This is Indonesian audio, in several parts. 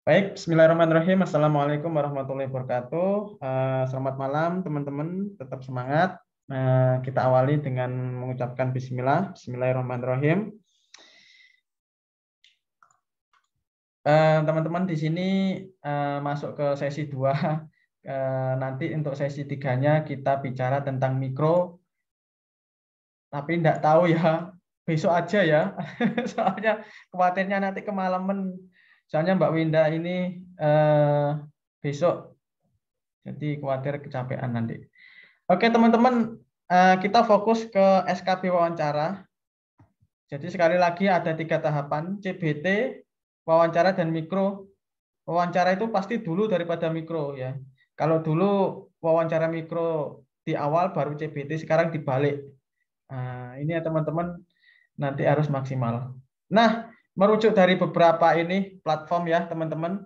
Baik, Bismillahirrahmanirrahim. Assalamualaikum warahmatullahi wabarakatuh. Selamat malam, teman-teman. Tetap semangat. Kita awali dengan mengucapkan Bismillah. Bismillahirrahmanirrahim. Teman-teman di sini masuk ke sesi 2. Nanti untuk sesi 3-nya kita bicara tentang mikro, tapi tidak tahu ya. Besok aja ya. Soalnya khawatirnya nanti kemalaman. Soalnya Mbak Winda ini besok. Jadi khawatir kecapean nanti. Oke teman-teman, kita fokus ke SKB wawancara. Jadi sekali lagi ada 3 tahapan, CBT, wawancara, dan mikro. Wawancara itu pasti dulu daripada mikro ya. Kalau dulu wawancara mikro di awal baru CBT, sekarang dibalik. Nah, ini ya teman-teman nanti harus maksimal. Nah, merujuk dari beberapa ini platform ya teman-teman.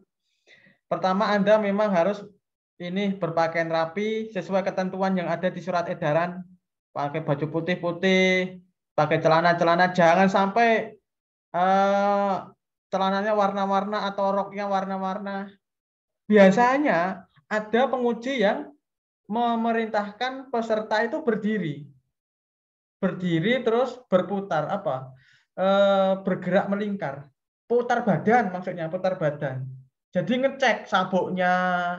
Pertama, Anda memang harus ini berpakaian rapi sesuai ketentuan yang ada di surat edaran. Pakai baju putih-putih, pakai celana-celana, jangan sampai celananya warna-warna atau roknya warna-warna. Biasanya ada penguji yang memerintahkan peserta itu berdiri terus berputar bergerak melingkar, putar badan maksudnya putar badan. Jadi ngecek sabuknya,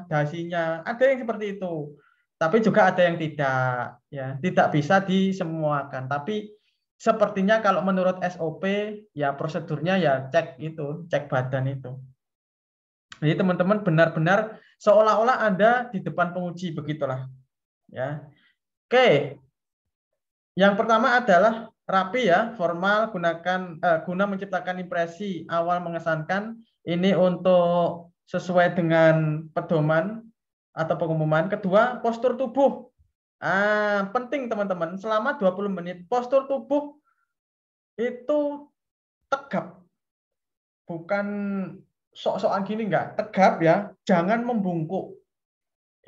dasinya, ada yang seperti itu. Tapi juga ada yang tidak, ya tidak bisa disemuakan. Tapi sepertinya kalau menurut SOP ya prosedurnya ya cek badan itu. Jadi teman-teman benar-benar seolah-olah Anda di depan penguji begitulah, ya. Oke, yang pertama adalah rapi ya, formal, guna menciptakan impresi awal mengesankan. Ini untuk sesuai dengan pedoman atau pengumuman. Kedua, postur tubuh. Penting teman-teman, selama 20 menit postur tubuh itu tegap. Bukan sok-sokan gini enggak, tegap ya, jangan membungkuk.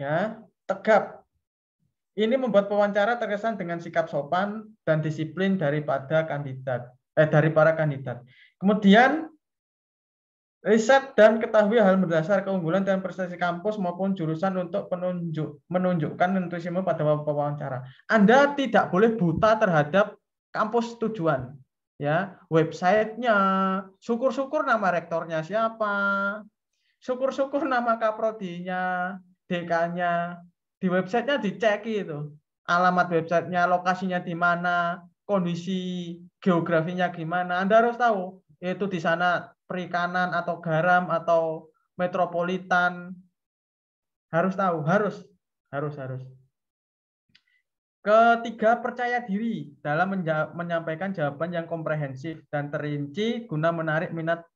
Ya, tegap. Ini membuat pewawancara terkesan dengan sikap sopan dan disiplin dari para kandidat. Kemudian riset dan ketahui hal berdasar keunggulan dan prestasi kampus maupun jurusan untuk menunjukkan entusiasme pada wawancara. Anda tidak boleh buta terhadap kampus tujuan, ya, websitenya. Syukur-syukur nama rektornya siapa, syukur-syukur nama kaprodinya, dekannya. Di websitenya dicek itu. Alamat websitenya, lokasinya di mana, kondisi geografinya gimana. Anda harus tahu. Itu di sana perikanan atau garam atau metropolitan. Harus tahu, harus. Ketiga, percaya diri dalam menyampaikan jawaban yang komprehensif dan terinci guna menarik minat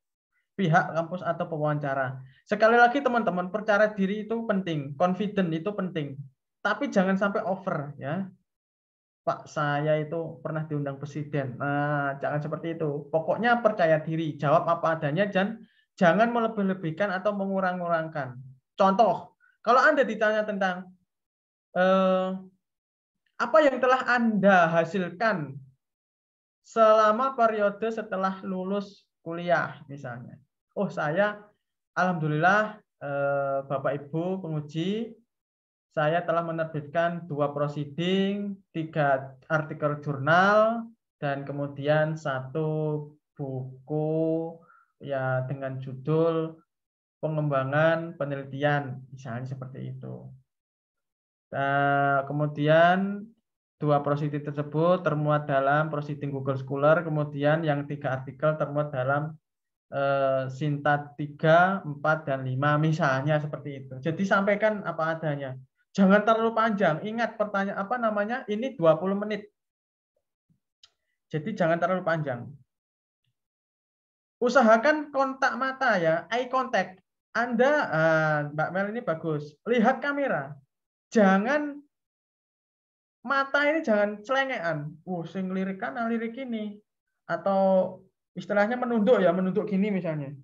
pihak kampus atau pewawancara. Sekali lagi teman-teman, percaya diri itu penting, confident itu penting. Tapi jangan sampai over ya. Pak, saya itu pernah diundang presiden. Nah, jangan seperti itu. Pokoknya percaya diri, jawab apa adanya dan jangan melebih-lebihkan atau mengurang-urangkan. Contoh, kalau Anda ditanya tentang apa yang telah Anda hasilkan selama periode setelah lulus kuliah misalnya. Oh, saya alhamdulillah Bapak Ibu penguji, saya telah menerbitkan 2 proceeding, 3 artikel jurnal, dan kemudian 1 buku ya dengan judul pengembangan penelitian, misalnya seperti itu. Kemudian 2 proceeding tersebut termuat dalam proceeding Google Scholar, kemudian yang 3 artikel termuat dalam Sintat 3, 4, dan 5 misalnya seperti itu. Jadi sampaikan apa adanya. Jangan terlalu panjang. Ingat pertanyaan ini 20 menit. Jadi jangan terlalu panjang. Usahakan kontak mata ya, eye contact. Anda Mbak Mel ini bagus. Lihat kamera. Jangan mata ini jangan celengean. Sing lirik kanan, lirik ini. Atau istilahnya menunduk ya, menunduk gini misalnya.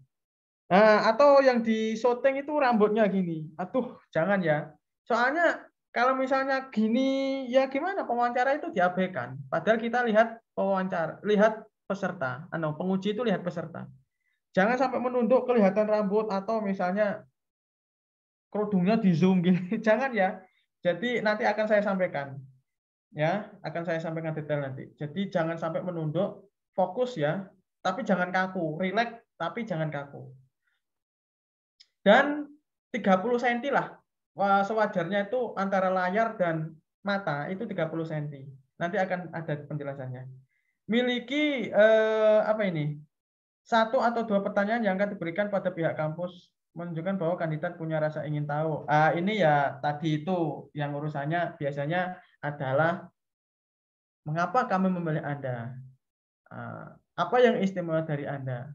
Nah, atau yang di syuting itu rambutnya gini. Aduh, jangan ya. Soalnya kalau misalnya gini, ya gimana pewawancara itu diabaikan. Padahal kita lihat pewawancara, lihat peserta. Penguji itu lihat peserta. Jangan sampai menunduk kelihatan rambut atau misalnya kerudungnya di zoom gini. Jangan ya. Jadi nanti akan saya sampaikan. Ya, akan saya sampaikan detail nanti. Jadi jangan sampai menunduk, fokus ya, tapi jangan kaku. Relax tapi jangan kaku. Dan 30 cm lah. Wah, sewajarnya itu antara layar dan mata itu 30 cm. Nanti akan ada penjelasannya. Miliki apa ini? 1 atau 2 pertanyaan yang akan diberikan pada pihak kampus menunjukkan bahwa kandidat punya rasa ingin tahu. Ini ya tadi itu yang urusannya biasanya adalah mengapa kami memilih Anda? Apa yang istimewa dari Anda?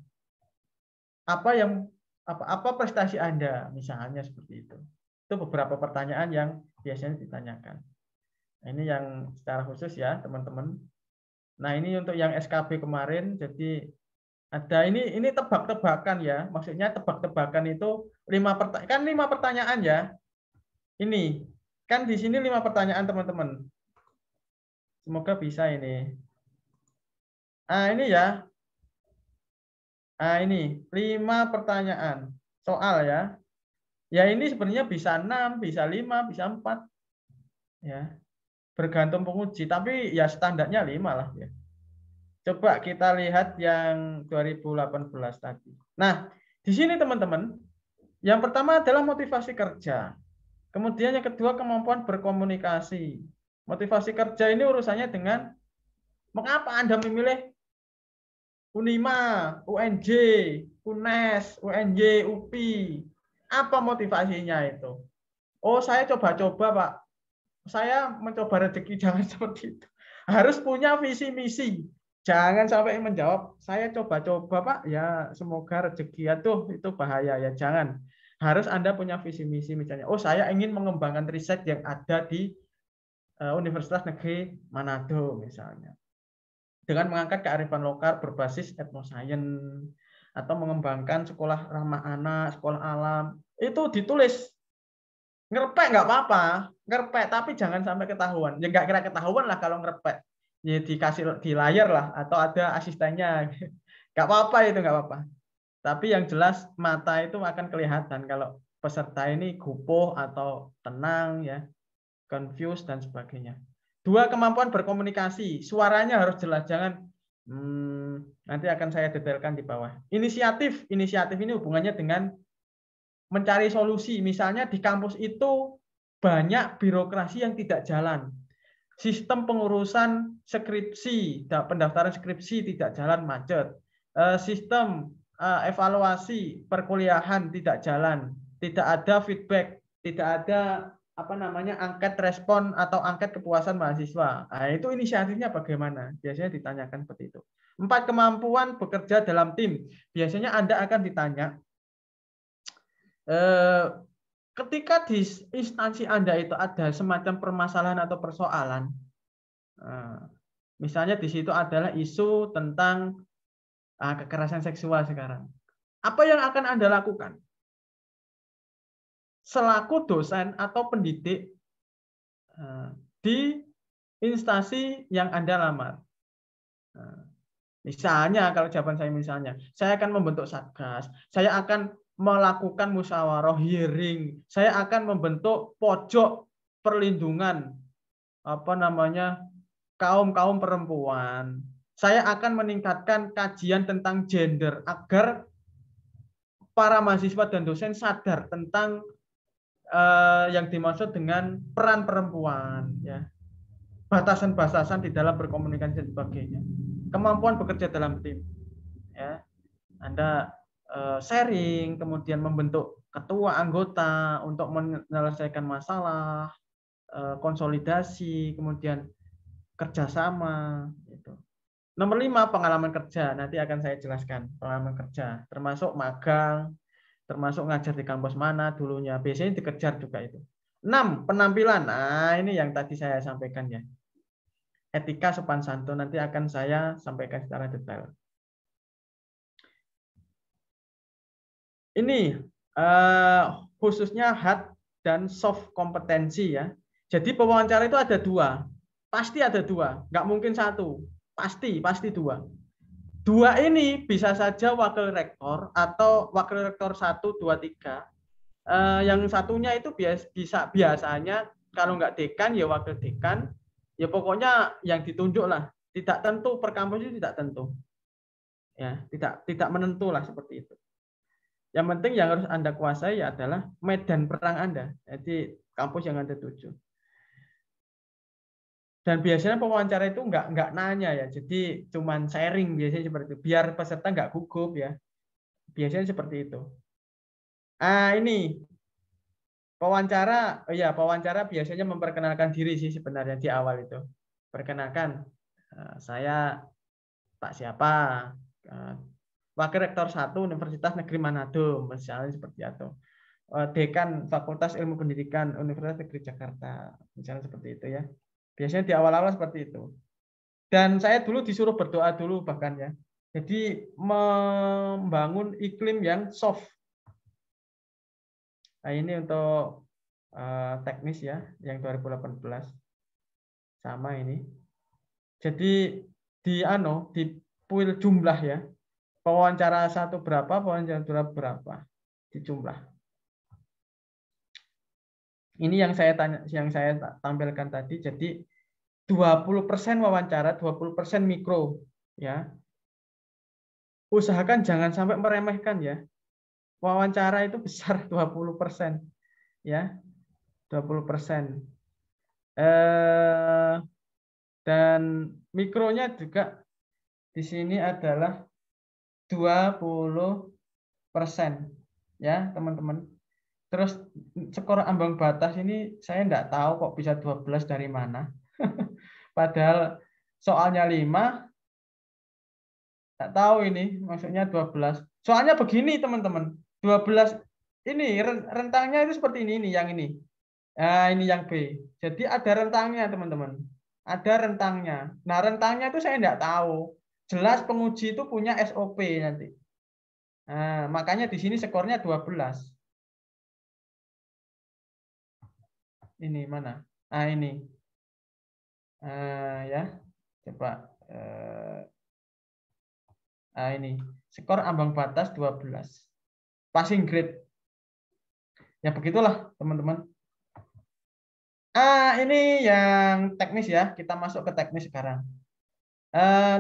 Apa prestasi Anda? Misalnya seperti itu. Itu beberapa pertanyaan yang biasanya ditanyakan. Ini yang secara khusus ya, teman-teman. Nah, ini untuk yang SKB kemarin, jadi ada ini tebak-tebakan ya. Maksudnya tebak-tebakan itu 5 pertanyaan ya. Ini kan di sini 5 pertanyaan, teman-teman. Semoga bisa ini. Ini ya. Ini 5 pertanyaan soal ya. Ya ini sebenarnya bisa 6, bisa 5, bisa 4. Ya. Bergantung penguji, tapi ya standarnya 5 lah ya. Coba kita lihat yang 2018 tadi. Nah, di sini teman-teman, yang pertama adalah motivasi kerja. Kemudian yang kedua kemampuan berkomunikasi. Motivasi kerja ini urusannya dengan mengapa Anda memilih Unima, UNJ, UNES, UNJ, UPI. Apa motivasinya itu? Oh, saya coba-coba, Pak. Saya mencoba rezeki, jangan seperti itu. Harus punya visi misi. Jangan sampai menjawab, saya coba-coba, Pak. Ya, semoga rezeki. Aduh, itu bahaya ya. Jangan. Harus Anda punya visi misi misalnya. Oh, saya ingin mengembangkan riset yang ada di Universitas Negeri Manado misalnya. Dengan mengangkat kearifan lokal berbasis etnoscience atau mengembangkan sekolah ramah anak, sekolah alam, itu ditulis. Ngerepek nggak apa-apa, ngerepek tapi jangan sampai ketahuan. Ya nggak kira ketahuan lah kalau ngerepek. Ya dikasih di layar lah atau ada asistennya. Nggak apa-apa itu nggak apa-apa. Tapi yang jelas mata itu akan kelihatan kalau peserta ini gupuh atau tenang ya, confused dan sebagainya. 2, kemampuan berkomunikasi. Suaranya harus jelas, jangan nanti akan saya detailkan di bawah. Inisiatif ini hubungannya dengan mencari solusi. Misalnya di kampus itu banyak birokrasi yang tidak jalan. Sistem pengurusan skripsi, pendaftaran skripsi tidak jalan, macet. Sistem evaluasi perkuliahan tidak jalan, tidak ada feedback, tidak ada angket respon atau angket kepuasan mahasiswa. Nah, itu inisiatifnya bagaimana? Biasanya ditanyakan seperti itu. 4, kemampuan bekerja dalam tim. Biasanya Anda akan ditanya, ketika di instansi Anda itu ada semacam permasalahan atau persoalan, misalnya di situ adalah isu tentang kekerasan seksual sekarang. Apa yang akan Anda lakukan? Selaku dosen atau pendidik di instansi yang Anda lamar. Misalnya, kalau jawaban saya misalnya, saya akan membentuk satgas, saya akan melakukan musyawarah hearing, saya akan membentuk pojok perlindungan kaum perempuan. Saya akan meningkatkan kajian tentang gender agar para mahasiswa dan dosen sadar tentang yang dimaksud dengan peran perempuan, ya, batasan-batasan di dalam berkomunikasi dan sebagainya, kemampuan bekerja dalam tim, ya, Anda sharing, kemudian membentuk ketua anggota untuk menyelesaikan masalah, konsolidasi, kemudian kerjasama. Gitu. Nomor 5, pengalaman kerja. Nanti akan saya jelaskan pengalaman kerja, termasuk magang, termasuk ngajar di kampus mana dulunya, biasanya dikejar juga itu. 6, penampilan. Nah, ini yang tadi saya sampaikan ya. Etika sopan santun nanti akan saya sampaikan secara detail. Ini khususnya hard dan soft kompetensi ya. Jadi pewawancara itu ada 2. Pasti ada 2, nggak mungkin 1. Pasti 2. Dua ini bisa saja wakil rektor atau wakil rektor 1, 2, 3. Yang satunya itu biasanya kalau nggak dekan ya wakil dekan, ya pokoknya yang ditunjuk lah. Tidak tentu, per kampus itu tidak tentu. Ya, tidak menentu lah seperti itu. Yang penting yang harus Anda kuasai adalah medan perang Anda. Jadi kampus yang Anda tuju. Dan biasanya pewawancara itu nggak nanya ya, jadi cuman sharing biasanya seperti itu. Biar peserta nggak gugup ya. Biasanya seperti itu. Ini pewawancara biasanya memperkenalkan diri sih sebenarnya di awal itu. Perkenalkan, saya Pak siapa, Wakil Rektor 1 Universitas Negeri Manado, misalnya seperti itu. Dekan Fakultas Ilmu Pendidikan Universitas Negeri Jakarta, misalnya seperti itu ya. Biasanya di awal-awal seperti itu. Dan saya dulu disuruh berdoa dulu bahkan ya. Jadi membangun iklim yang soft. Nah, ini untuk teknis ya, yang 2018 sama ini. Jadi di pool jumlah ya. Pewawancara satu berapa, pewawancara berapa di jumlah. Ini yang saya tampilkan tadi. Jadi 20% wawancara, 20% mikro ya. Usahakan jangan sampai meremehkan ya. Wawancara itu besar 20% ya. 20%. Dan mikronya juga di sini adalah 20% ya, teman-teman. Terus skor ambang batas ini saya enggak tahu kok bisa 12 dari mana. Padahal soalnya 5, enggak tahu ini maksudnya 12. Soalnya begini, teman-teman. 12 ini rentangnya itu seperti ini yang ini. Nah, ini yang B. Jadi ada rentangnya, teman-teman. Ada rentangnya. Nah, rentangnya itu saya enggak tahu. Jelas penguji itu punya SOP nanti. Nah, makanya di sini skornya 12. Ini mana? Nah, ini. Ya, coba. Nah, ini. Skor ambang batas 12. Passing grade. Ya, begitulah, teman-teman. Ini yang teknis ya. Kita masuk ke teknis sekarang.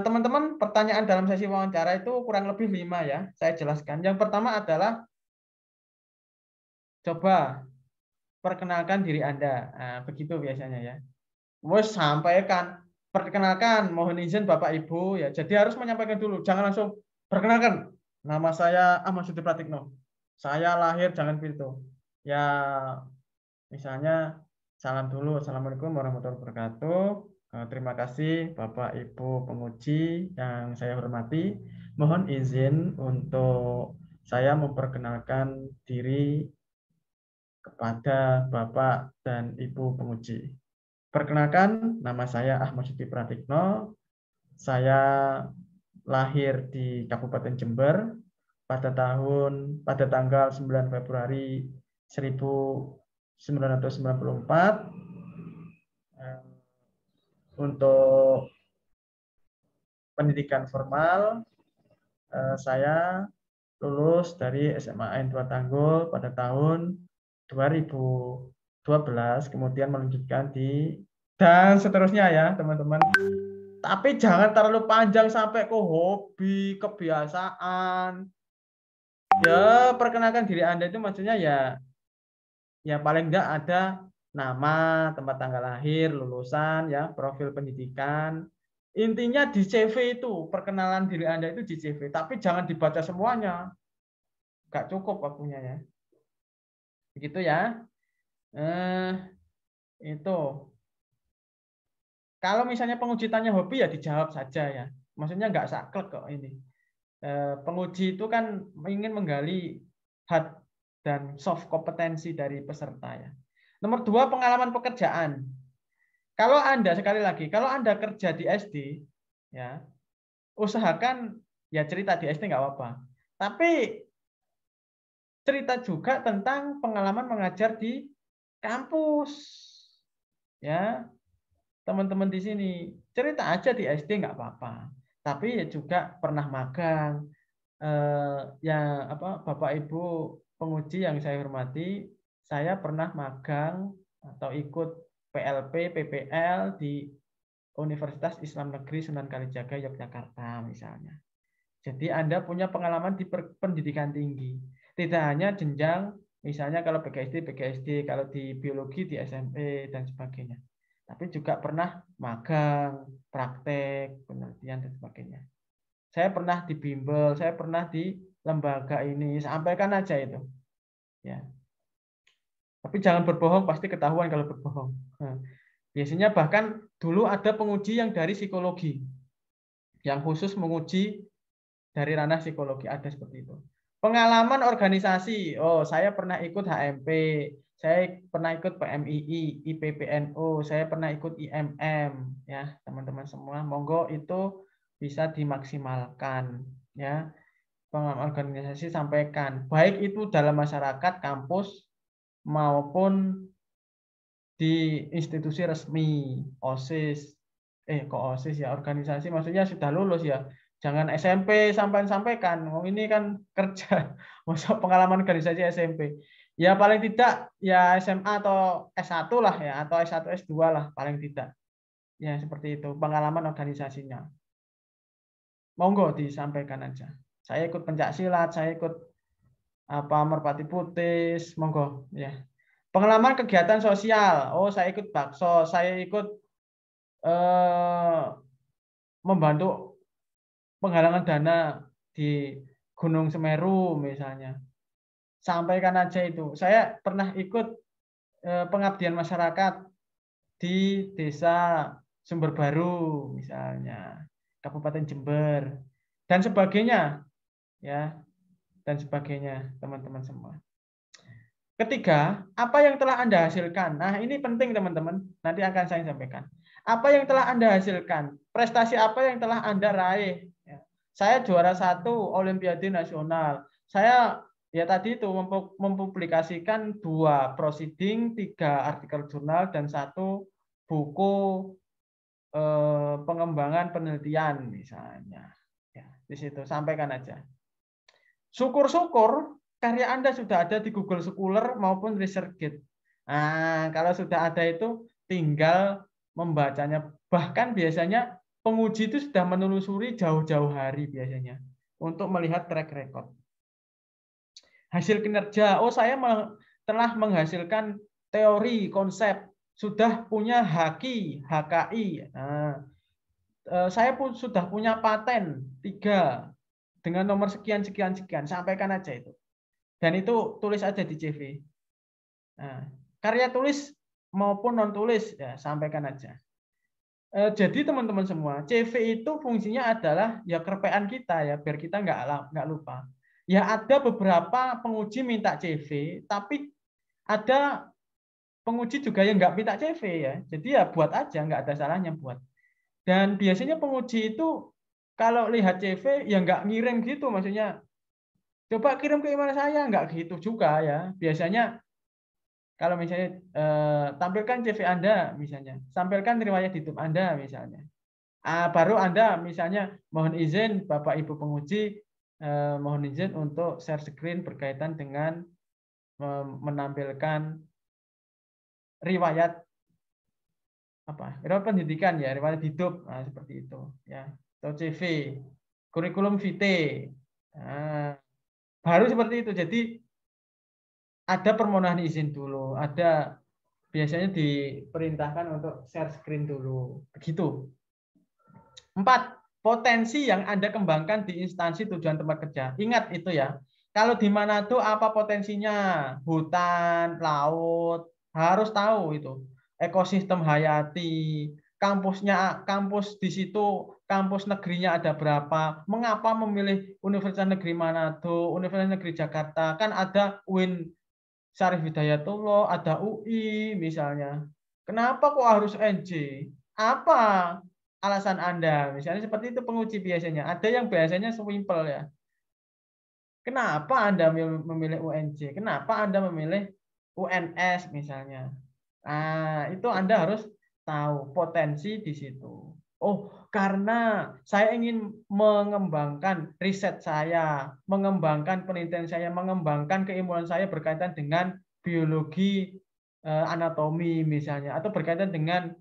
Teman-teman, pertanyaan dalam sesi wawancara itu kurang lebih 5 ya. Saya jelaskan. Yang pertama adalah coba perkenalkan diri Anda. Nah, begitu biasanya ya. Wes sampaikan, perkenalkan, mohon izin Bapak Ibu ya. Jadi harus menyampaikan dulu, jangan langsung perkenalkan. Nama saya Ahmad Sudi Pratikno. Saya lahir jangan pintu. Ya, misalnya salam dulu. Assalamualaikum warahmatullahi wabarakatuh. Terima kasih Bapak Ibu penguji yang saya hormati. Mohon izin untuk saya memperkenalkan diri kepada Bapak dan Ibu penguji. Perkenalkan, nama saya Ahmad Sudi Pratikno. Saya lahir di Kabupaten Jember pada tanggal 9 Februari 1994. Untuk pendidikan formal, saya lulus dari SMA N 2 Tanggul pada tahun 2012, kemudian melanjutkan dan seterusnya ya, teman-teman. Tapi jangan terlalu panjang sampai ke hobi, kebiasaan. Ya, perkenalkan diri Anda itu maksudnya ya paling enggak ada nama, tempat tanggal lahir, lulusan, ya, profil pendidikan. Intinya di CV itu, perkenalan diri Anda itu di CV. Tapi jangan dibaca semuanya. Enggak cukup waktunya ya. Begitu ya. Itu. Kalau misalnya penguji tanya hobi ya dijawab saja ya. Maksudnya nggak saklek kok ini. Penguji itu kan ingin menggali hard dan soft kompetensi dari peserta ya. Nomor 2, pengalaman pekerjaan. Kalau Anda sekali lagi, kalau Anda kerja di SD ya, usahakan ya cerita di SD nggak apa-apa. Tapi cerita juga tentang pengalaman mengajar di kampus. Ya, teman-teman di sini cerita aja di SD nggak apa-apa. Tapi ya juga pernah magang. Ya Bapak Ibu penguji yang saya hormati, saya pernah magang atau ikut PLP, PPL di Universitas Islam Negeri Sunan Kalijaga, Yogyakarta misalnya. Jadi Anda punya pengalaman di pendidikan tinggi. Tidak hanya jenjang, misalnya kalau PGSD, kalau di biologi di SMP dan sebagainya. Tapi juga pernah magang, praktek, penelitian dan sebagainya. Saya pernah di bimbel, saya pernah di lembaga ini, sampaikan aja itu. Ya. Tapi jangan berbohong, pasti ketahuan kalau berbohong. Nah, biasanya bahkan dulu ada penguji yang dari psikologi, yang khusus menguji dari ranah psikologi, ada seperti itu. Pengalaman organisasi, oh saya pernah ikut HMP, saya pernah ikut PMII, IPPNU, saya pernah ikut IMM, ya teman-teman semua, monggo itu bisa dimaksimalkan, ya. Pengalaman organisasi sampaikan, baik itu dalam masyarakat, kampus, maupun di institusi resmi, OSIS, kok OSIS ya, organisasi maksudnya sudah lulus ya. Jangan SMP sampaikan. Oh, ini kan kerja. Masa pengalaman organisasi SMP. Ya paling tidak ya SMA atau S1 lah ya, atau S1 S2 lah paling tidak. Ya seperti itu pengalaman organisasinya. Monggo disampaikan aja. Saya ikut pencaksilat, saya ikut merpati putih, monggo ya. Pengalaman kegiatan sosial. Oh, saya ikut bakso, saya ikut membantu penggalangan dana di Gunung Semeru misalnya. Sampaikan aja itu. Saya pernah ikut pengabdian masyarakat di Desa Sumber Baru misalnya, Kabupaten Jember dan sebagainya ya, dan sebagainya teman-teman semua. Ketiga, apa yang telah Anda hasilkan? Nah, ini penting teman-teman. Nanti akan saya sampaikan. Apa yang telah Anda hasilkan? Prestasi apa yang telah Anda raih? Saya juara 1 Olimpiade Nasional. Saya ya tadi itu mempublikasikan 2 proceeding, 3 artikel jurnal, dan 1 buku pengembangan penelitian misalnya. Ya, di situ sampaikan aja. Syukur-syukur karya Anda sudah ada di Google Scholar maupun ResearchGate. Nah, kalau sudah ada itu tinggal membacanya. Bahkan biasanya penguji itu sudah menelusuri jauh-jauh hari biasanya untuk melihat track record. Hasil kinerja, oh saya telah menghasilkan teori, konsep, sudah punya HKI. Nah, saya pun sudah punya paten 3 dengan nomor sekian, sampaikan aja itu. Dan itu tulis aja di CV. Nah, karya tulis maupun non tulis ya sampaikan aja. Jadi teman-teman semua, CV itu fungsinya adalah ya kerpean kita ya, biar kita nggak lupa. Ya ada beberapa penguji minta CV, tapi ada penguji juga yang nggak minta CV ya. Jadi ya buat aja, nggak ada salahnya buat. Dan biasanya penguji itu kalau lihat CV ya nggak ngirim gitu, maksudnya coba kirim ke email saya, nggak gitu juga ya. Biasanya kalau misalnya tampilkan CV Anda misalnya, sampaikan riwayat hidup Anda misalnya. Baru Anda misalnya mohon izin Bapak Ibu penguji, mohon izin untuk share screen berkaitan dengan menampilkan riwayat riwayat pendidikan ya, riwayat hidup, nah, seperti itu ya, atau CV, kurikulum vitae. Nah, baru seperti itu. Jadi ada permohonan izin dulu, ada biasanya diperintahkan untuk share screen dulu. Begitu. 4. Potensi yang Anda kembangkan di instansi tujuan tempat kerja. Ingat itu ya. Kalau di Manado apa potensinya? Hutan, laut, harus tahu itu. Ekosistem hayati, kampus di situ, kampus negerinya ada berapa, mengapa memilih Universitas Negeri Manado, Universitas Negeri Jakarta, kan ada UIN Syarif Hidayatullah, ada UI misalnya. Kenapa kok harus NJ? Apa alasan Anda? Misalnya seperti itu penguji biasanya. Ada yang biasanya simple ya. Kenapa Anda memilih UNJ? Kenapa Anda memilih UNS misalnya? Nah, itu Anda harus tahu potensi di situ. Oh, karena saya ingin mengembangkan riset saya, mengembangkan penelitian saya, mengembangkan keilmuan saya berkaitan dengan biologi anatomi misalnya, atau berkaitan dengan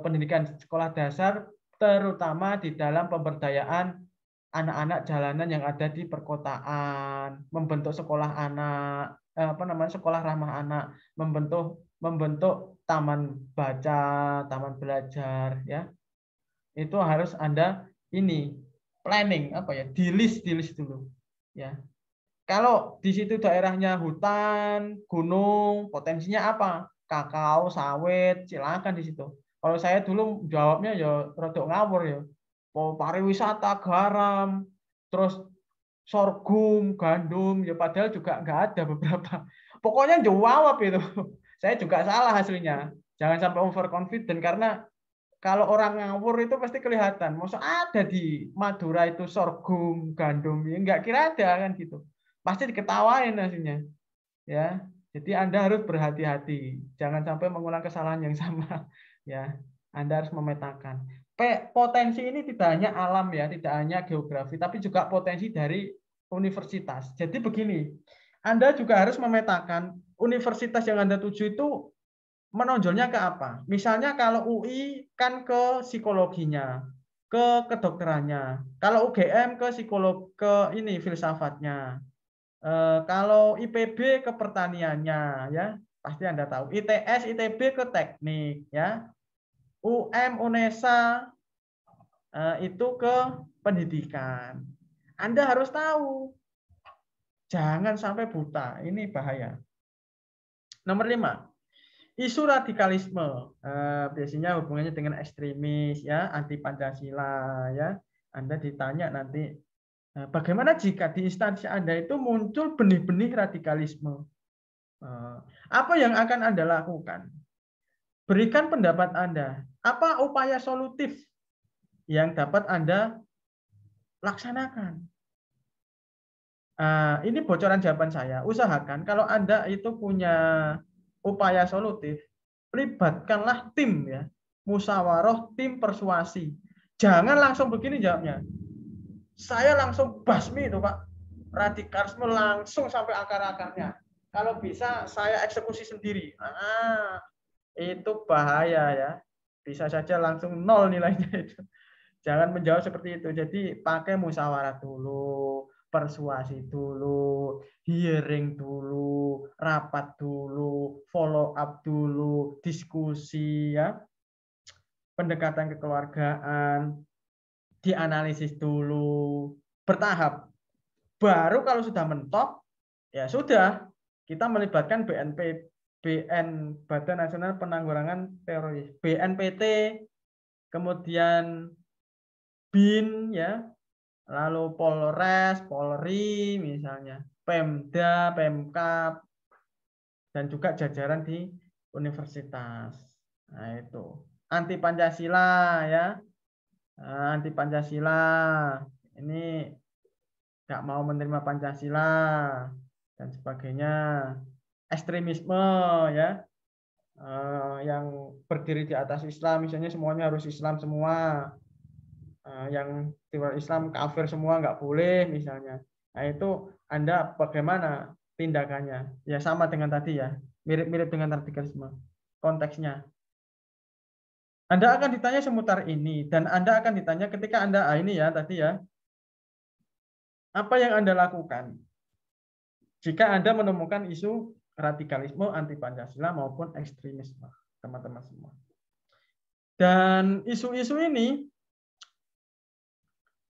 pendidikan sekolah dasar, terutama di dalam pemberdayaan anak-anak jalanan yang ada di perkotaan, membentuk sekolah anak, sekolah ramah anak, membentuk taman baca, taman belajar, ya. Itu harus Anda ini planning di list dulu, ya. Kalau di situ daerahnya hutan, gunung, potensinya apa? Kakao, sawit, silakan di situ. Kalau saya dulu jawabnya ya rodok ngawur ya. Mau pariwisata, garam, terus sorghum, gandum, ya padahal juga nggak ada beberapa. Pokoknya jawab itu. Saya juga salah hasilnya. Jangan sampai overconfident karena kalau orang ngawur itu pasti kelihatan. Masa ada di Madura itu sorghum, gandum, ya nggak kira ada kan gitu. Pasti diketawain hasilnya. Ya, jadi Anda harus berhati-hati. Jangan sampai mengulang kesalahan yang sama. Ya, Anda harus memetakan. Potensi ini tidak hanya alam ya, tidak hanya geografi, tapi juga potensi dari universitas. Jadi begini, Anda juga harus memetakan universitas yang Anda tuju itu menonjolnya ke apa? Misalnya kalau UI kan ke psikologinya, ke kedokterannya. Kalau UGM ke psikolog, ke ini filsafatnya. Kalau IPB ke pertaniannya, ya pasti Anda tahu. ITS, ITB ke teknik, ya. UNESA itu ke pendidikan. Anda harus tahu, jangan sampai buta. Ini bahaya. Nomor 5. Isu radikalisme biasanya hubungannya dengan ekstremis, ya, anti Pancasila, ya. Anda ditanya nanti bagaimana jika di instansi Anda itu muncul benih-benih radikalisme? Apa yang akan Anda lakukan? Berikan pendapat Anda. Apa upaya solutif yang dapat Anda laksanakan? Ini bocoran jawaban saya. Usahakan kalau Anda itu punya upaya solutif, libatkanlah tim, ya. Musyawarah tim persuasi. Jangan langsung begini jawabnya. Saya langsung basmi itu, Pak. Radikalisme langsung sampai akar-akarnya. Kalau bisa saya eksekusi sendiri. Itu bahaya ya. Bisa saja langsung nol nilainya itu. Jangan menjawab seperti itu. Jadi pakai musyawarah dulu, persuasi dulu, hearing dulu, rapat dulu, follow up dulu, diskusi, ya. Pendekatan kekeluargaan, dianalisis dulu, bertahap. Baru kalau sudah mentok, ya sudah, kita melibatkan Badan Nasional Penanggulangan Teroris, BNPT, kemudian BIN, ya, lalu Polres, Polri misalnya, Pemda, Pemkab, dan juga jajaran di universitas. Nah, itu anti Pancasila, ya, anti Pancasila. Ini nggak mau menerima Pancasila dan sebagainya. Ekstremisme, ya, yang berdiri di atas Islam, misalnya semuanya harus Islam semua. Yang di luar Islam kafir semua nggak boleh misalnya. Nah itu Anda bagaimana tindakannya? Ya sama dengan tadi ya, mirip-mirip dengan radikalisme. Konteksnya. Anda akan ditanya seputar ini dan Anda akan ditanya ketika Anda ini ya tadi ya, apa yang Anda lakukan jika Anda menemukan isu radikalisme, anti Pancasila maupun ekstremisme, teman-teman semua. Dan isu-isu ini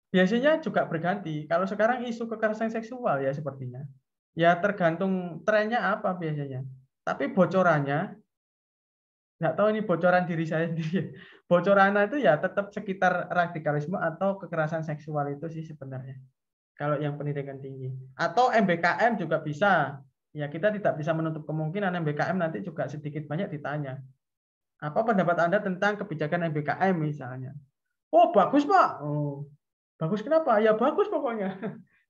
biasanya juga berganti. Kalau sekarang isu kekerasan seksual ya sepertinya. Ya tergantung trennya apa biasanya. Tapi bocorannya, nggak tahu ini bocoran diri saya sendiri. Bocorannya itu ya tetap sekitar radikalisme atau kekerasan seksual itu sih sebenarnya. Kalau yang pendidikan tinggi. Atau MBKM juga bisa. Ya kita tidak bisa menutup kemungkinan MBKM nanti juga sedikit banyak ditanya. Apa pendapat Anda tentang kebijakan MBKM misalnya? Oh bagus Pak. Oh, bagus kenapa? Ya bagus pokoknya.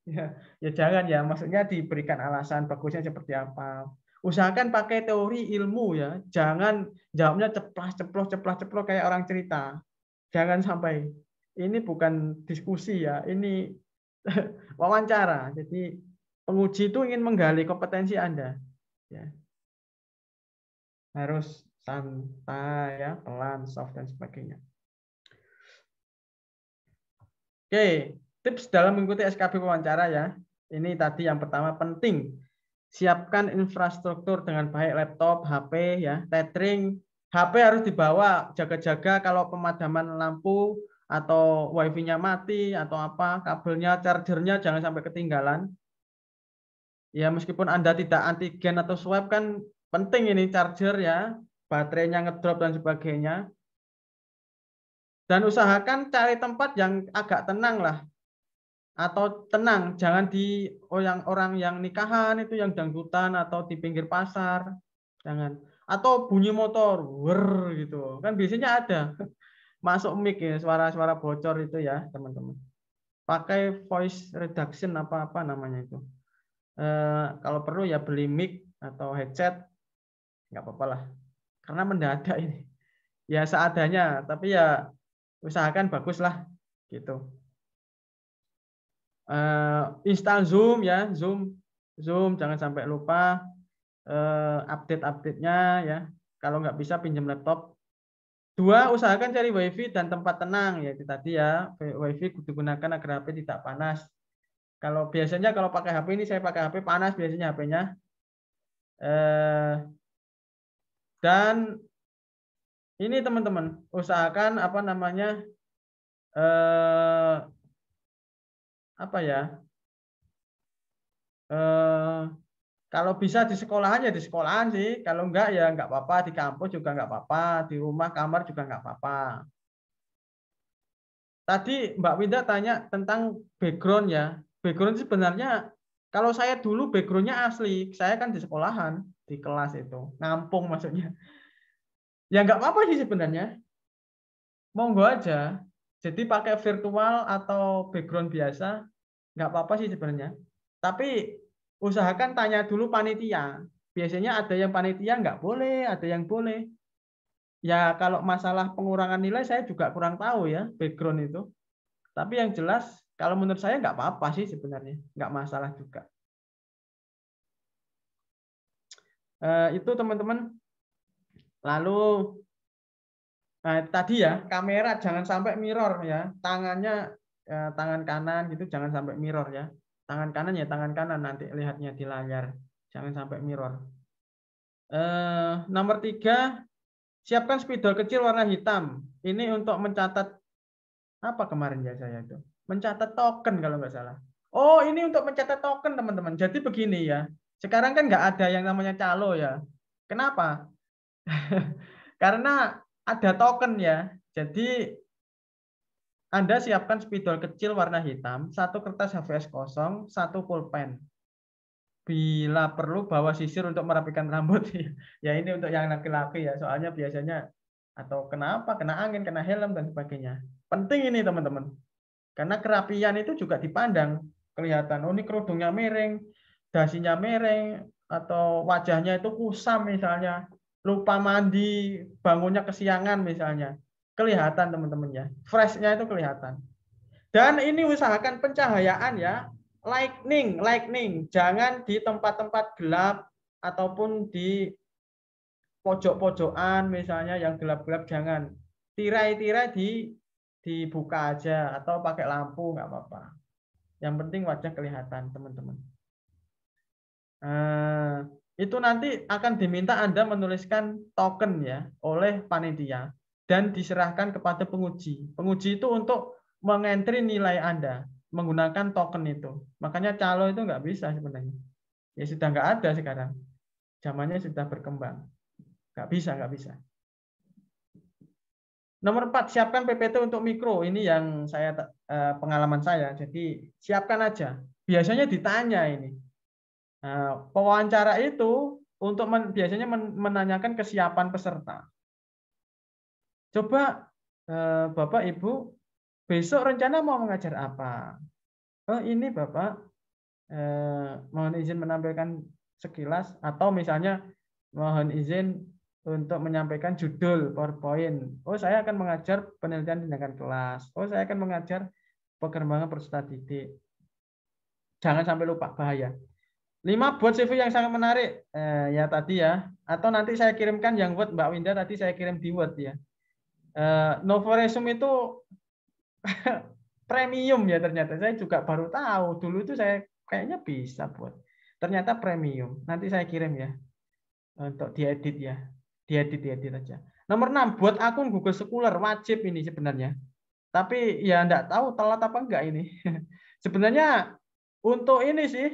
Ya jangan ya, maksudnya diberikan alasan bagusnya seperti apa. Usahakan pakai teori ilmu ya, jangan jawabnya ceplas-ceplos kayak orang cerita. Jangan sampai. Ini bukan diskusi ya, ini wawancara. Jadi penguji itu ingin menggali kompetensi Anda. Ya. Harus santai ya, pelan, soft dan sebagainya. Oke, tips dalam mengikuti SKB wawancara ya. Ini tadi yang pertama penting. Siapkan infrastruktur dengan baik, laptop, HP ya, tethering. HP harus dibawa, jaga-jaga kalau pemadaman lampu atau wifi-nya mati atau apa, kabelnya, chargernya jangan sampai ketinggalan. Ya meskipun Anda tidak antigen atau swab kan penting ini charger ya, baterainya ngedrop dan sebagainya. Dan usahakan cari tempat yang agak tenang lah. Atau tenang, jangan di orang yang nikahan itu yang dangdutan atau di pinggir pasar. Jangan. Atau bunyi motor, wer gitu. Kan biasanya ada. Masuk mic ya, suara-suara bocor itu ya, teman-teman. Pakai voice reduction apa-apa namanya itu. Kalau perlu ya beli mic atau headset, nggak apa-apa lah. Karena mendadak ini. Ya seadanya, tapi ya usahakan bagus lah gitu. Install Zoom ya, Zoom jangan sampai lupa update-update-nya ya. Kalau nggak bisa pinjam laptop. 2, usahakan cari WiFi dan tempat tenang ya. Itu tadi ya, WiFi digunakan agar HP tidak panas. Kalau biasanya kalau pakai HP ini saya pakai HP panas biasanya HP-nya. Dan ini teman-teman, usahakan apa namanya apa ya? Kalau bisa di sekolahan ya di sekolahan sih. Kalau enggak ya enggak apa-apa. Di kampus juga enggak apa-apa. Di rumah kamar juga enggak apa-apa. Tadi Mbak Winda tanya tentang background ya. Background sebenarnya kalau saya dulu backgroundnya asli. Saya kan di sekolahan, di kelas itu. Ngampung maksudnya. Ya enggak apa-apa sih sebenarnya. Monggo aja. Jadi pakai virtual atau background biasa. Enggak apa-apa sih sebenarnya. Tapi usahakan tanya dulu panitia. Biasanya ada yang panitia nggak boleh, ada yang boleh. Ya kalau masalah pengurangan nilai saya juga kurang tahu ya background itu. Tapi yang jelas kalau menurut saya nggak apa-apa sih sebenarnya, nggak masalah juga. Itu teman-teman. Lalu tadi ya kamera jangan sampai mirror ya, tangannya tangan kanan gitu jangan sampai mirror ya. Tangan kanan ya tangan kanan nanti lihatnya di layar, jangan sampai mirror. Nomor 3, siapkan spidol kecil warna hitam. Ini untuk mencatat apa kemarin ya saya itu? Mencatat token kalau nggak salah. Oh, ini untuk mencatat token teman-teman. Jadi begini ya. Sekarang kan nggak ada yang namanya calo ya. Kenapa? Karena ada token ya. Jadi Anda siapkan spidol kecil warna hitam, 1 kertas HVS kosong, 1 pulpen. Bila perlu bawa sisir untuk merapikan rambut. Ya ini untuk yang laki-laki ya. Soalnya biasanya atau kenapa kena angin, kena helm dan sebagainya. Penting ini teman-teman. Karena kerapian itu juga dipandang, kelihatan oh ini kerudungnya miring, dasinya miring atau wajahnya itu kusam misalnya, lupa mandi, bangunnya kesiangan misalnya. Kelihatan teman-teman ya. Freshnya itu kelihatan. Dan ini usahakan pencahayaan ya, lightning, jangan di tempat-tempat gelap ataupun di pojok-pojokan misalnya yang gelap-gelap jangan. Tirai-tirai dibuka aja atau pakai lampu nggak apa-apa. Yang penting wajah kelihatan teman-teman. Itu nanti akan diminta Anda menuliskan token ya oleh panitia dan diserahkan kepada penguji. Penguji itu untuk mengentri nilai Anda menggunakan token itu. Makanya calo itu nggak bisa sebenarnya. Ya sudah nggak ada sekarang. Zamannya sudah berkembang. Nggak bisa. Nomor 4, siapkan PPT untuk mikro. Ini yang saya pengalaman saya. Jadi siapkan aja. Biasanya ditanya ini. Pewawancara itu untuk biasanya menanyakan kesiapan peserta. Coba Bapak Ibu besok rencana mau mengajar apa? Oh ini Bapak mohon izin menampilkan sekilas atau misalnya mohon izin untuk menyampaikan judul PowerPoint. Oh, saya akan mengajar penelitian tindakan kelas. Oh, saya akan mengajar pengembangan peserta didik. Jangan sampai lupa, bahaya. 5 buat CV yang sangat menarik. Ya tadi ya. Atau nanti saya kirimkan yang Word, Mbak Winda tadi saya kirim di Word ya. Novoresume itu premium ya ternyata. Saya juga baru tahu. Dulu itu saya kayaknya bisa buat. Ternyata premium. Nanti saya kirim ya. Untuk diedit ya. Diedit aja. Nomor 6, buat akun Google Scholar. Wajib ini sebenarnya. Tapi ya enggak tahu telat apa enggak ini. Sebenarnya untuk ini sih,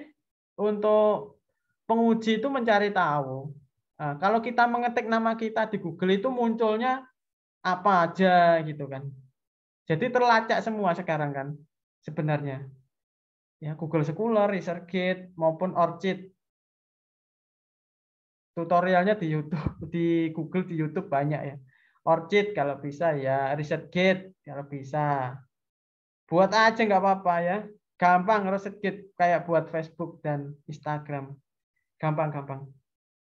untuk penguji itu mencari tahu. Nah, kalau kita mengetik nama kita di Google itu munculnya apa aja gitu kan. Jadi terlacak semua sekarang kan sebenarnya. Ya Google Scholar, ResearchGate maupun ORCID. Tutorialnya di YouTube, di Google, di YouTube banyak ya. ORCID kalau bisa ya, ResearchGate kalau bisa. Buat aja nggak apa-apa ya. Gampang, ResearchGate kayak buat Facebook dan Instagram. Gampang.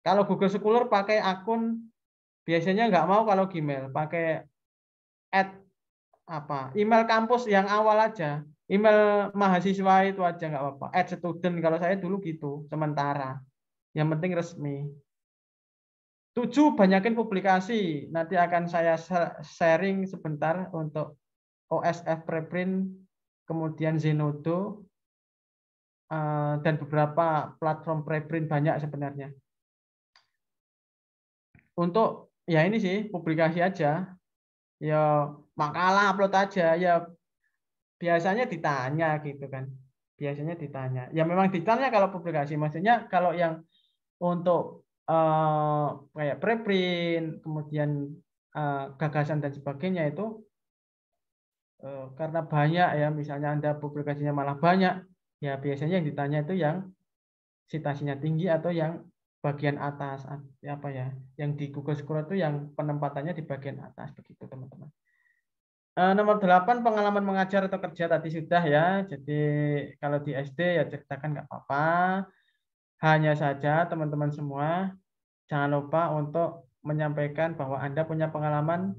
Kalau Google Scholar pakai akun, biasanya nggak mau kalau Gmail, pakai email kampus yang awal aja, email mahasiswa itu aja nggak apa-apa. @student kalau saya dulu gitu, sementara. Yang penting resmi. 7, banyakin publikasi. Nanti akan saya sharing sebentar untuk OSF Preprint, kemudian Zenodo, dan beberapa platform preprint banyak sebenarnya. Untuk ya ini sih publikasi aja, ya makalah upload aja, ya biasanya ditanya gitu kan, biasanya ditanya. Ya memang ditanya kalau publikasi, maksudnya kalau yang untuk kayak preprint, kemudian gagasan dan sebagainya itu karena banyak ya, misalnya Anda publikasinya malah banyak, ya biasanya yang ditanya itu yang citasinya tinggi atau yang bagian atas apa ya, yang di Google Scholar itu yang penempatannya di bagian atas begitu teman-teman. Nomor 8, pengalaman mengajar atau kerja tadi sudah ya. Jadi kalau di SD ya ceritakan nggak apa-apa. Hanya saja teman-teman semua jangan lupa untuk menyampaikan bahwa Anda punya pengalaman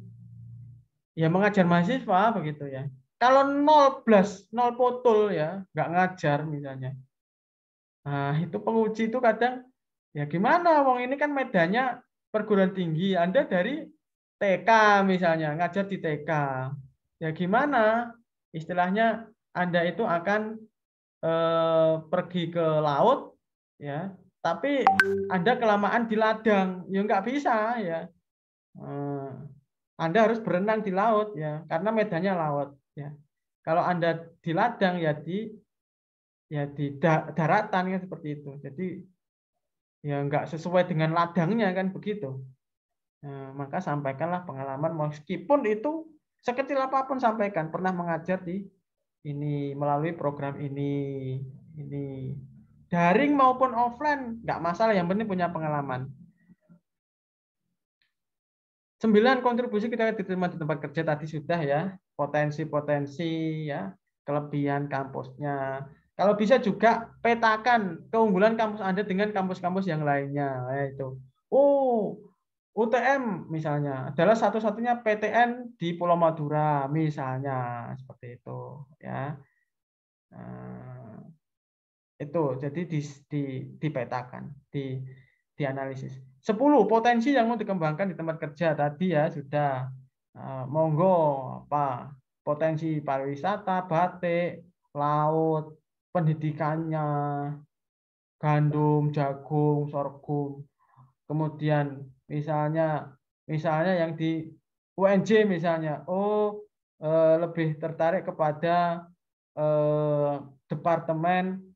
ya mengajar mahasiswa begitu ya. Kalau 0 potul ya, nggak ngajar misalnya. Nah, itu penguji itu kadang ya gimana, wong ini kan medannya perguruan tinggi, Anda dari TK misalnya, ngajar di TK. Ya gimana? Istilahnya Anda itu akan pergi ke laut ya, tapi Anda kelamaan di ladang, ya nggak bisa ya. Anda harus berenang di laut ya, karena medannya laut ya. Kalau Anda di ladang ya di daratan kan seperti itu. Jadi ya nggak sesuai dengan ladangnya kan begitu. Nah, maka sampaikanlah pengalaman meskipun itu sekecil apapun, sampaikan pernah mengajar di ini melalui program ini daring maupun offline nggak masalah, yang penting punya pengalaman. 9, kontribusi kita diterima di tempat kerja tadi sudah ya, potensi-potensi ya, kelebihan kampusnya. Kalau bisa juga petakan keunggulan kampus Anda dengan kampus-kampus yang lainnya. Itu. Oh, UTM misalnya adalah satu-satunya PTN di Pulau Madura misalnya, seperti itu ya. Nah, itu jadi dipetakan, dianalisis. 10, potensi yang mau dikembangkan di tempat kerja tadi ya sudah. Monggo apa potensi pariwisata, batik, laut, pendidikannya, gandum, jagung, sorghum. Kemudian misalnya yang di UNJ misalnya, lebih tertarik kepada departemen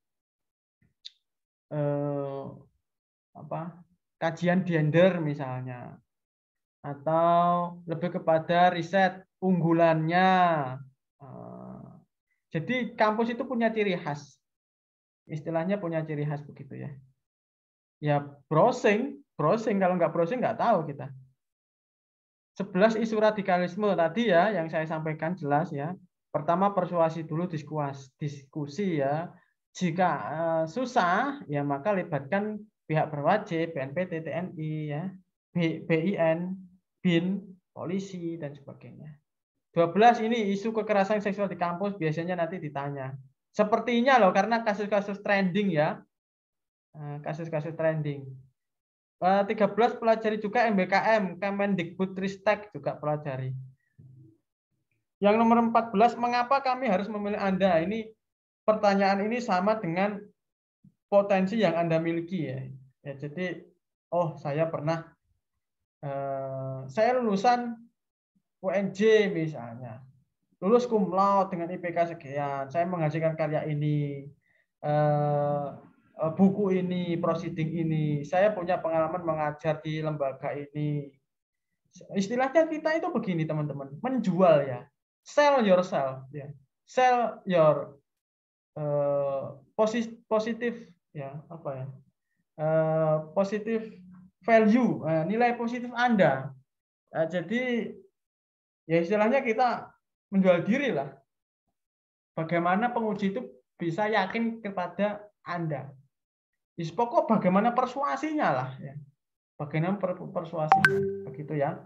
kajian gender misalnya, atau lebih kepada riset unggulannya. Jadi kampus itu punya ciri khas, istilahnya punya ciri khas begitu ya. Ya browsing kalau nggak browsing nggak tahu kita. 11, isu radikalisme tadi ya yang saya sampaikan jelas ya. Pertama persuasi dulu, diskusi ya. Jika susah ya maka libatkan pihak berwajib, BNPT, TNI ya. BIN, BIN, polisi, dan sebagainya. 12 ini isu kekerasan seksual di kampus biasanya nanti ditanya. Sepertinya loh, karena kasus-kasus trending ya. Kasus-kasus trending. 13 pelajari juga MBKM, Kemendikbudristek juga pelajari. Yang nomor 14, mengapa kami harus memilih Anda? Ini pertanyaan ini sama dengan potensi yang Anda miliki ya. Jadi, saya pernah, saya lulusan UNJ misalnya, lulus cum laude dengan IPK sekian, saya menghasilkan karya ini, buku ini, proceeding ini, saya punya pengalaman mengajar di lembaga ini. Istilahnya kita itu begini teman-teman, menjual ya, sell yourself ya, sell your positif ya, apa ya, positif value, nilai positif Anda. Jadi ya istilahnya kita menjual diri lah. Bagaimana penguji itu bisa yakin kepada Anda. Pokok bagaimana persuasinya lah ya. Bagaimana persuasinya, begitu ya.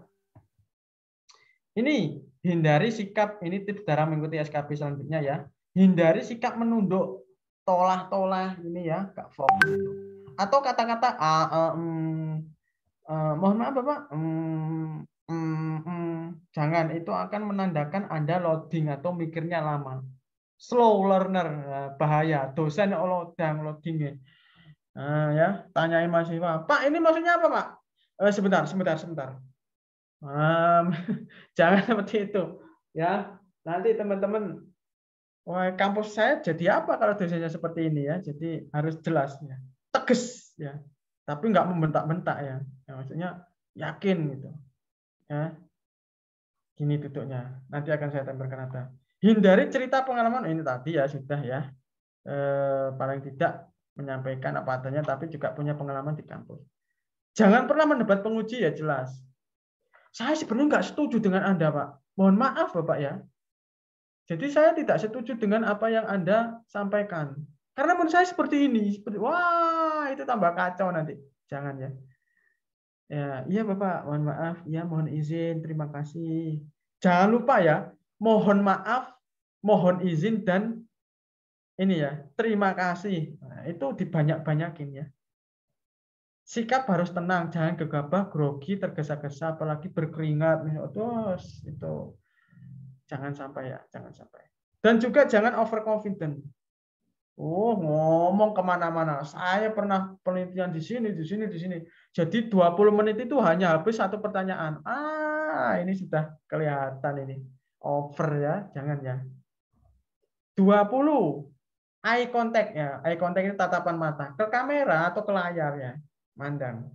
Ini hindari sikap, ini tips dalam mengikuti SKB selanjutnya ya. Hindari sikap menunduk, tolah-tolah ini ya, Kak fokus. Atau kata-kata mohon maaf Bapak, jangan, itu akan menandakan Anda loading atau mikirnya lama. Slow learner, bahaya. Dosen loading. Ya, tanyain mahasiswa, Pak ini maksudnya apa Pak? Sebentar. Jangan seperti itu ya. Nanti teman-teman, kampus saya jadi apa kalau dosennya seperti ini ya. Jadi harus jelas ya, tegas ya, tapi nggak membentak-bentak ya. Maksudnya yakin gitu ya. Gini duduknya, nanti akan saya tempelkan ada. Hindari cerita pengalaman, ini tadi ya sudah ya, paling tidak menyampaikan apa adanya tapi juga punya pengalaman di kampus. Jangan pernah mendebat penguji ya, jelas. Saya sebenarnya nggak setuju dengan Anda, Pak. Mohon maaf, Bapak ya. Jadi saya tidak setuju dengan apa yang Anda sampaikan. Karena menurut saya seperti ini. Wah, itu tambah kacau nanti. Jangan ya. Ya, iya Bapak, mohon maaf. Ya, mohon izin, terima kasih. Jangan lupa ya, mohon maaf, mohon izin, dan ini ya, terima kasih. Nah, itu dibanyak-banyakin ya. Sikap harus tenang, jangan gegabah, grogi, tergesa-gesa, apalagi berkeringat. Terus itu jangan sampai ya, jangan sampai. Dan juga jangan overconfident. Ngomong kemana-mana. Saya pernah penelitian di sini. Jadi 20 menit itu hanya habis satu pertanyaan. Ini sudah kelihatan ini. Over ya, jangan ya. 20. Eye contact ya. Eye contact itu tatapan mata. Ke kamera atau ke layar ya. Mandang.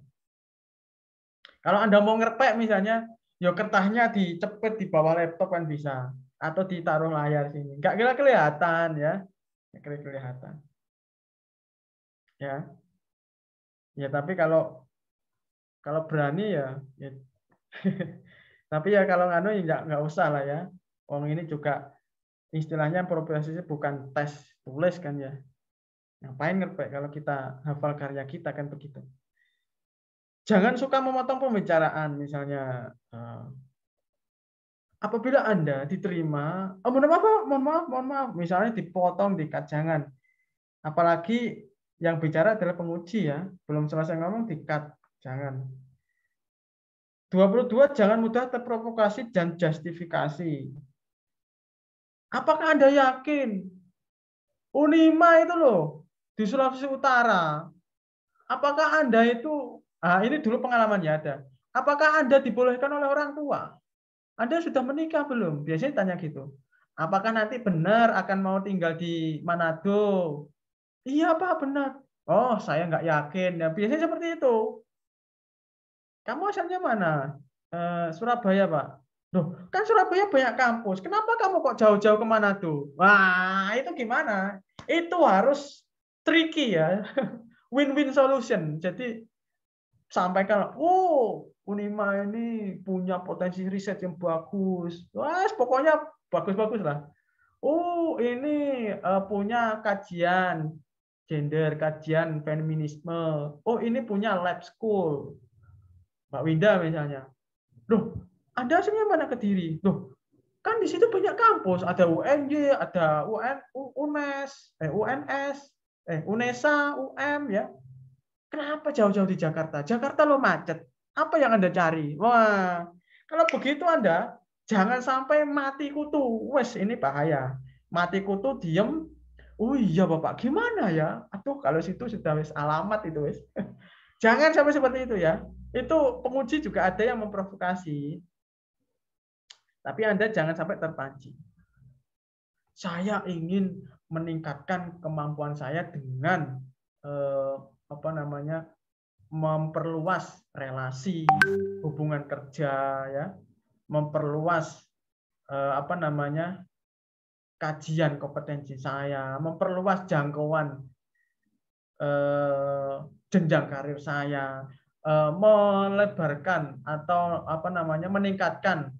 Kalau Anda mau ngerpek misalnya, ya kertasnya dicepet di bawah laptop kan bisa. Atau ditaruh layar sini. Nggak kelihatan ya. Nggak kelihatan. Ya. Ya, tapi kalau berani ya. Tapi ya kalau nganu ya nggak usah lah ya. Ini juga istilahnya profesinya bukan tes tulis kan ya. Ngapain ngerpek kalau kita hafal karya kita kan begitu. Jangan suka memotong pembicaraan misalnya. Apabila Anda diterima, mohon maaf, misalnya dipotong, di-cut, jangan. Apalagi yang bicara adalah penguji ya, belum selesai ngomong di-cut, jangan. 22, jangan mudah terprovokasi dan justifikasi. Apakah Anda yakin Unima itu loh di Sulawesi Utara? Apakah Anda itu, ini dulu pengalamannya ada. Apakah Anda dibolehkan oleh orang tua? Anda sudah menikah belum? Biasanya tanya gitu. Apakah nanti benar akan mau tinggal di Manado? Iya Pak, benar. Oh, saya nggak yakin. Ya, biasanya seperti itu. Kamu asalnya mana? Surabaya, Pak. Loh, kan Surabaya banyak kampus. Kenapa kamu kok jauh-jauh ke Manado? Wah, itu gimana? Itu harus tricky ya. Win-win solution. Jadi sampaikan, Unima ini punya potensi riset yang bagus. Wah, pokoknya bagus-bagus lah. Ini punya kajian gender, kajian feminisme. Ini punya lab school. Mbak Winda misalnya. Loh, Anda aslinya mana Kediri? Loh, kan di situ banyak kampus, ada UNY, ada UNS, UNESA, UM ya. Kenapa jauh-jauh di Jakarta? Jakarta lo macet. Apa yang Anda cari? Wah, kalau begitu Anda jangan sampai mati kutu. Wes, ini bahaya. Mati kutu diem. Oh iya Bapak, gimana ya? Aduh, kalau situ sudah wes alamat itu wes. Jangan sampai seperti itu ya. Itu penguji juga ada yang memprovokasi. Tapi Anda jangan sampai terpancing. Saya ingin meningkatkan kemampuan saya dengan memperluas relasi, hubungan kerja, ya, memperluas kajian kompetensi saya, memperluas jangkauan jenjang karir saya, melebarkan atau meningkatkan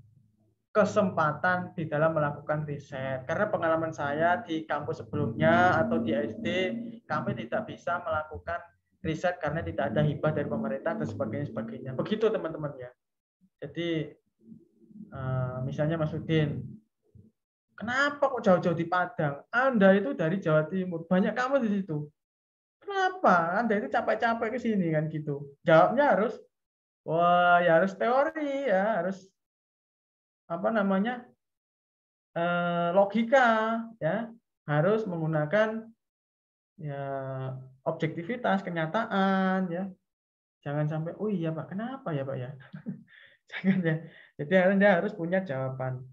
kesempatan di dalam melakukan riset. Karena pengalaman saya di kampus sebelumnya atau di SD, kami tidak bisa melakukan riset karena tidak ada hibah dari pemerintah dan sebagainya. Begitu teman-teman ya. Jadi misalnya Mas Udin, kenapa kok jauh-jauh di Padang? Anda itu dari Jawa Timur, banyak kamu di situ. Kenapa? Anda itu capek-capek ke sini kan gitu. Jawabnya harus, wah ya harus teori ya, harus logika ya, harus menggunakan ya objektivitas kenyataan ya. Jangan sampai oh iya Pak, kenapa ya Pak ya? Jangan ya. Jadi Anda harus punya jawaban.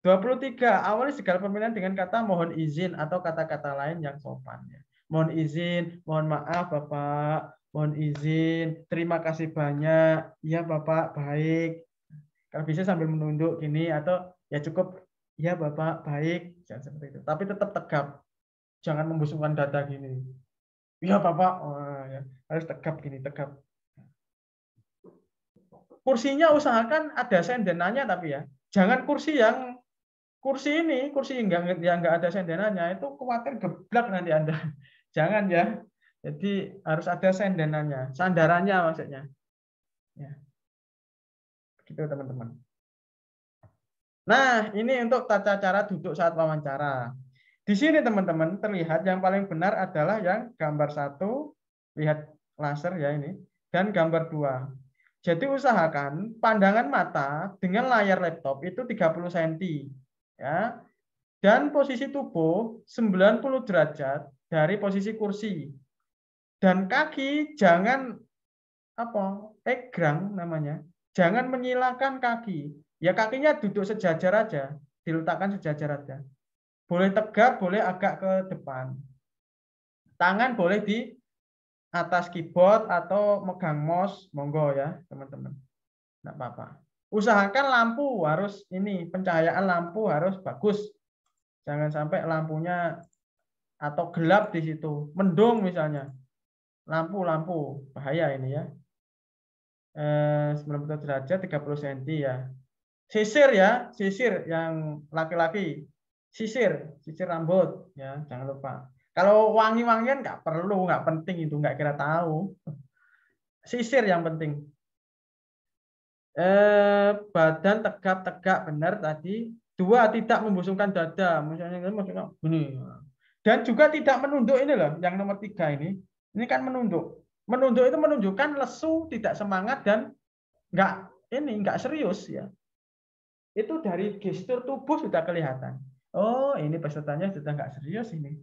23. Awali segala pemilihan dengan kata mohon izin atau kata-kata lain yang sopan ya. Mohon izin, mohon maaf Bapak, mohon izin, terima kasih banyak. Ya Bapak, baik. Kalau bisa sambil menunduk gini atau ya cukup ya Bapak, baik. Jangan seperti itu. Tapi tetap tegap. Jangan membusungkan dada gini. Ya Bapak, oh, ya. Harus tegap gini, tegap. Kursinya usahakan ada sendenannya tapi ya. Jangan kursi yang kursi yang enggak ada sendenannya itu khawatir geblak nanti Anda. Jangan ya. Jadi harus ada sendenannya, sandarannya maksudnya. Ya. Gitu teman-teman. Nah, ini untuk tata cara duduk saat wawancara. Di sini teman-teman terlihat yang paling benar adalah yang gambar 1, lihat laser ya ini, dan gambar 2. Jadi usahakan pandangan mata dengan layar laptop itu 30 cm ya. Dan posisi tubuh 90 derajat dari posisi kursi. Dan kaki jangan egrang namanya. Jangan menyilangkan kaki. Ya kakinya duduk sejajar aja, diletakkan sejajar aja. Boleh tegap, boleh agak ke depan. Tangan boleh di atas keyboard atau megang mouse, monggo ya teman-teman. Enggak apa-apa. Usahakan lampu harus pencahayaan lampu harus bagus. Jangan sampai lampunya atau gelap di situ, mendung misalnya. Lampu bahaya ini ya. 90 derajat 30 cm ya. Sisir ya, sisir yang laki-laki. Sisir rambut ya, jangan lupa. Kalau wangi-wangian nggak perlu, nggak penting itu, nggak kira tahu. Sisir yang penting. Badan tegap benar tadi. 2, tidak membusungkan dada. Misalnya gini. Dan juga tidak menunduk ini loh, yang nomor 3 ini. Ini kan menunduk. Menunduk itu menunjukkan lesu, tidak semangat dan nggak serius ya. Itu dari gestur tubuh sudah kelihatan. Oh, ini pesertanya sudah nggak serius ini.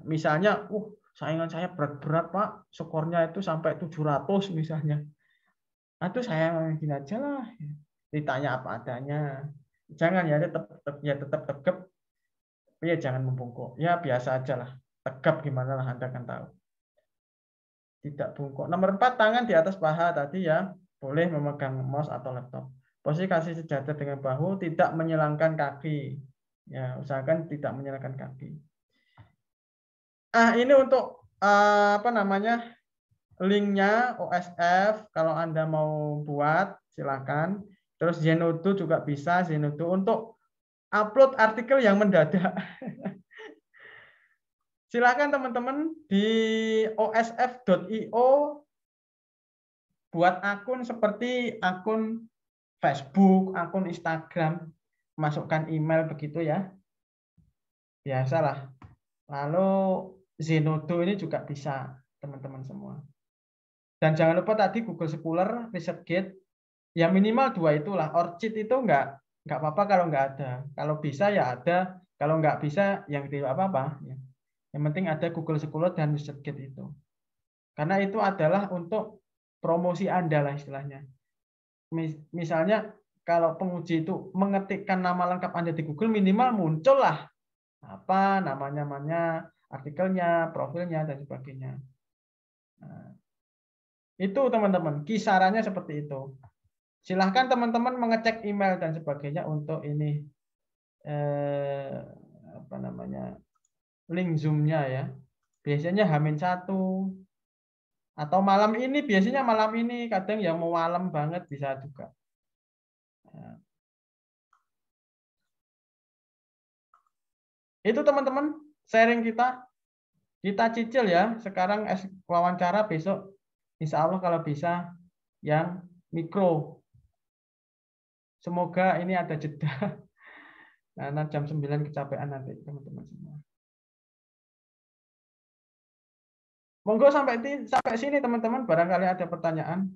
Misalnya, saingan saya berat-berat Pak, skornya itu sampai 700 misalnya. Atau saya gini aja lah, ditanya apa adanya. Jangan ya, tetap tegap, tapi ya jangan membungkuk. Ya biasa aja lah, tegap gimana lah Anda kan tahu. Tidak bungkuk. Nomor 4, tangan di atas paha tadi ya, boleh memegang mouse atau laptop. Posisi kasih sejajar dengan bahu, tidak menyilangkan kaki. Ya, usahakan tidak menyilangkan kaki. Ini untuk linknya OSF kalau Anda mau buat silakan. Terus Zenodo juga bisa, Zenodo untuk upload artikel yang mendadak. Silakan teman-teman di osf.io buat akun seperti akun Facebook, akun Instagram, masukkan email begitu ya. Biasalah. Lalu Zenodo ini juga bisa, teman-teman semua. Dan jangan lupa tadi Google Scholar, ResearchGate, ya minimal 2 itulah. ORCID itu nggak apa-apa kalau nggak ada. Kalau bisa ya ada, kalau nggak bisa yang tidak apa-apa. Yang penting ada Google Scholar dan ResearchGate itu. Karena itu adalah untuk promosi Anda lah istilahnya. Misalnya kalau penguji itu mengetikkan nama lengkap Anda di Google, minimal muncullah apa namanya, artikelnya, profilnya, dan sebagainya. Nah, itu teman-teman, kisarannya seperti itu. Silahkan teman-teman mengecek email dan sebagainya untuk ini apa namanya, link Zoom-nya ya. Biasanya H-1 atau malam ini, biasanya malam ini, kadang yang mau malam banget bisa juga. Nah, itu teman-teman sharing kita cicil ya. Sekarang wawancara, besok insya Allah kalau bisa yang mikro. Semoga ini ada jeda. Nah, jam 9 kecapean nanti teman-teman semua. Monggo sampai sini teman-teman, barangkali ada pertanyaan.